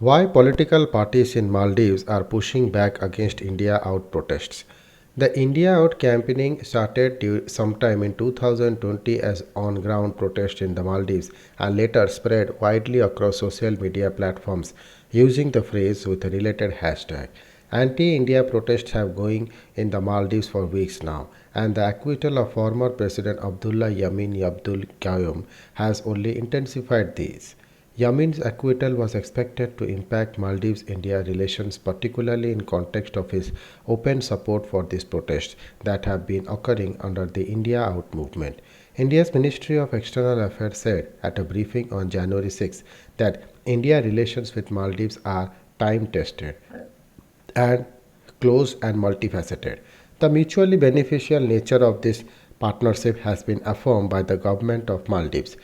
Why political parties in Maldives are pushing back against India Out protests. The India Out campaigning started sometime in 2020 as on ground protest in the Maldives and later spread widely across social media platforms using the phrase with a related hashtag. Anti India protests have going in the Maldives for weeks now, and the acquittal of former President Abdullah Yamin Abdul Qayyum has only intensified these. Yamin's acquittal was expected to impact Maldives-India relations, particularly in context of his open support for these protests that have been occurring under the India Out movement. India's Ministry of External Affairs said at a briefing on January 6 that India relations with Maldives are time tested and close and multifaceted. The mutually beneficial nature of this partnership has been affirmed by the government of Maldives.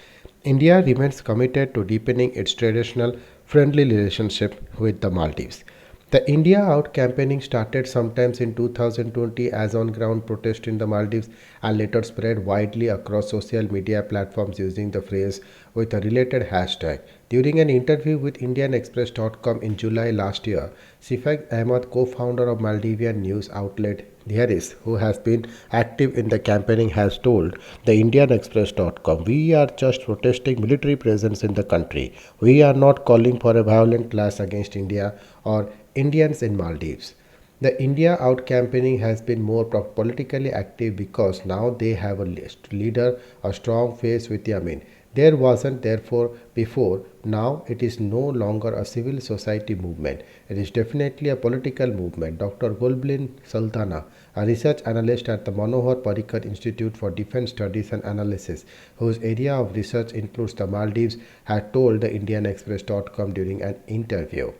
India remains committed to deepening its traditional friendly relationship with the Maldives. The India Out campaigning started sometimes in 2020 as on ground protest in the Maldives and later spread widely across social media platforms using the phrase with a related hashtag. During an interview with IndianExpress.com in July last year, Sifak Ahmad, co founder of Maldivian news outlet Diaris, who has been active in the campaigning, has told the IndianExpress.com, "We are just protesting military presence in the country. We are not calling for a violent clash against India or Indians in Maldives." The India Out campaigning has been more politically active because now they have a leader, a strong face with Yamin. There wasn't therefore before. Now it is no longer a civil society movement. It is definitely a political movement. Dr. Gulblin Sultana, a research analyst at the Manohar Parrikar Institute for Defense Studies and Analysis, whose area of research includes the Maldives, had told the IndianExpress.com during an interview.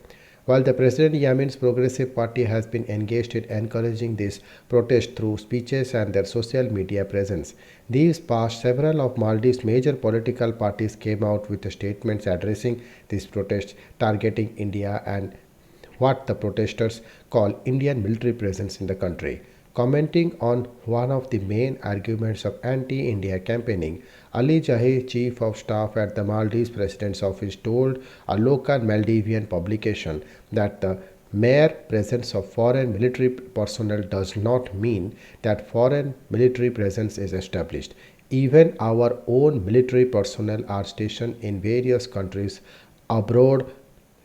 While the President Yamin's Progressive Party has been engaged in encouraging this protest through speeches and their social media presence, these past several of Maldives' major political parties came out with statements addressing these protests targeting India and what the protesters call Indian military presence in the country. Commenting on one of the main arguments of anti-India campaigning, Ali Jahi, chief of staff at the Maldives President's office, told a local Maldivian publication that the mere presence of foreign military personnel does not mean that foreign military presence is established. Even our own military personnel are stationed in various countries abroad,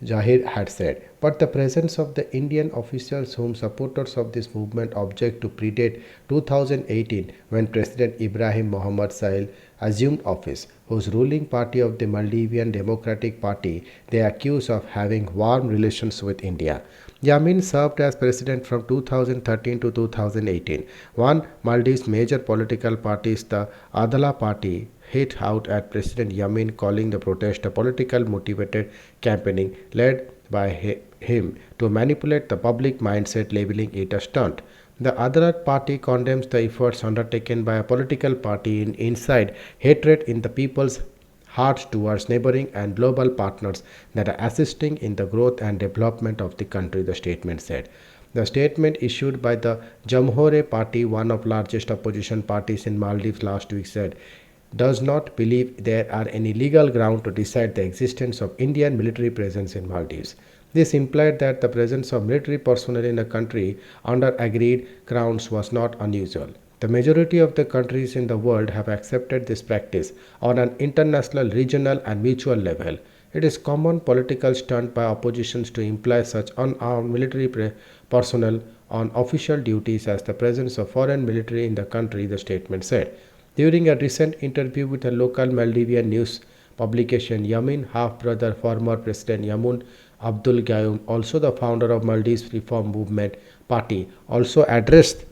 Zahir had said. But the presence of the Indian officials whom supporters of this movement object to predate 2018 when President Ibrahim Mohamed Sail assumed office, whose ruling party of the Maldivian Democratic Party they accuse of having warm relations with India. Yamin served as president from 2013 to 2018. One Maldives' major political parties, the Adala Party, hit out at President Yamin, calling the protest a political motivated campaigning led by him to manipulate the public mindset, labeling it a stunt. The other party condemns the efforts undertaken by a political party in inside hatred in the people's hearts towards neighboring and global partners that are assisting in the growth and development of the country, the statement said. The statement issued by the Jamhore Party, one of the largest opposition parties in Maldives last week, said does not believe there are any legal ground to decide the existence of Indian military presence in Maldives. This implied that the presence of military personnel in a country under agreed grounds was not unusual. The majority of the countries in the world have accepted this practice on an international, regional, and mutual level. It is common political stunt by oppositions to imply such unarmed military personnel on official duties as the presence of foreign military in the country, the statement said. During a recent interview with a local Maldivian news publication, Yamin half-brother former President Yamun Abdul Gayoom, also the founder of Maldives Reform Movement Party, also addressed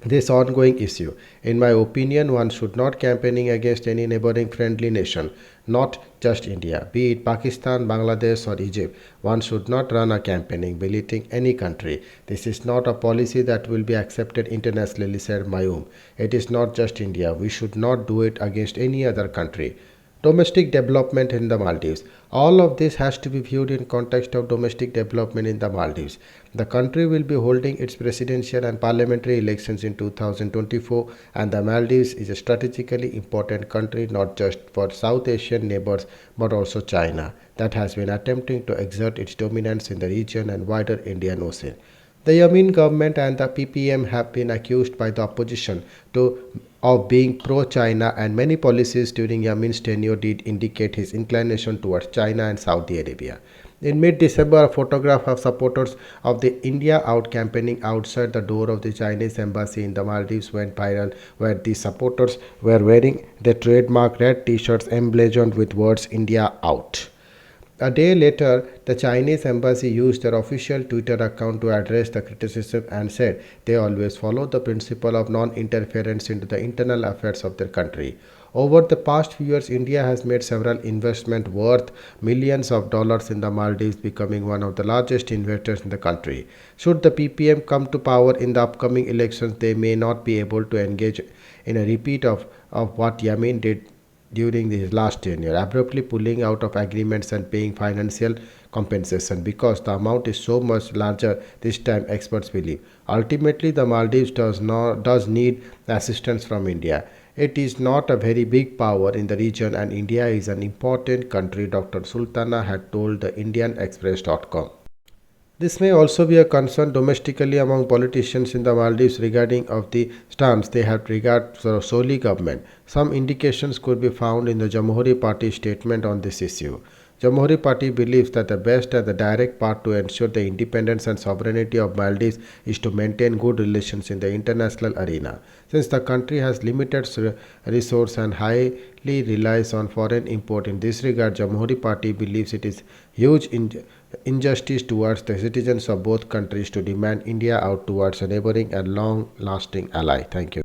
this ongoing issue. In my opinion, one should not campaigning against any neighboring friendly nation, not just India, be it Pakistan, Bangladesh or Egypt. One should not run a campaigning belittling any country. This is not a policy that will be accepted internationally, said Mayum. It is not just India. We should not do it against any other country. Domestic development in the Maldives. All of this has to be viewed in context of domestic development in the Maldives. The country will be holding its presidential and parliamentary elections in 2024, and the Maldives is a strategically important country not just for South Asian neighbors but also China, that has been attempting to exert its dominance in the region and wider Indian Ocean. The Yemen government and the PPM have been accused by the opposition of being pro-China, and many policies during Yemen's tenure did indicate his inclination towards China and Saudi Arabia. In mid-December, a photograph of supporters of the India Out campaigning outside the door of the Chinese embassy in the Maldives went viral, where the supporters were wearing their trademark red t-shirts emblazoned with words India Out. A day later, the Chinese embassy used their official Twitter account to address the criticism and said they always follow the principle of non interference into the internal affairs of their country. Over the past few years, India has made several investments worth millions of dollars in the Maldives, becoming one of the largest investors in the country. Should the PPM come to power in the upcoming elections, they may not be able to engage in a repeat of what Yemen did during his last tenure, abruptly pulling out of agreements and paying financial compensation because the amount is so much larger this time, experts believe. Ultimately, the Maldives does need assistance from India. It is not a very big power in the region, and India is an important country, Dr. Sultana had told the IndianExpress.com. This may also be a concern domestically among politicians in the Maldives regarding of the stance they have regard for Soli government. Some indications could be found in the Jamhuri Party statement on this issue. Jamhuri Party believes that the best and the direct path to ensure the independence and sovereignty of Maldives is to maintain good relations in the international arena. Since the country has limited resources and highly relies on foreign import in this regard, Jamhuri Party believes it is huge injustice towards the citizens of both countries to demand India out towards a neighboring and long-lasting ally. Thank you.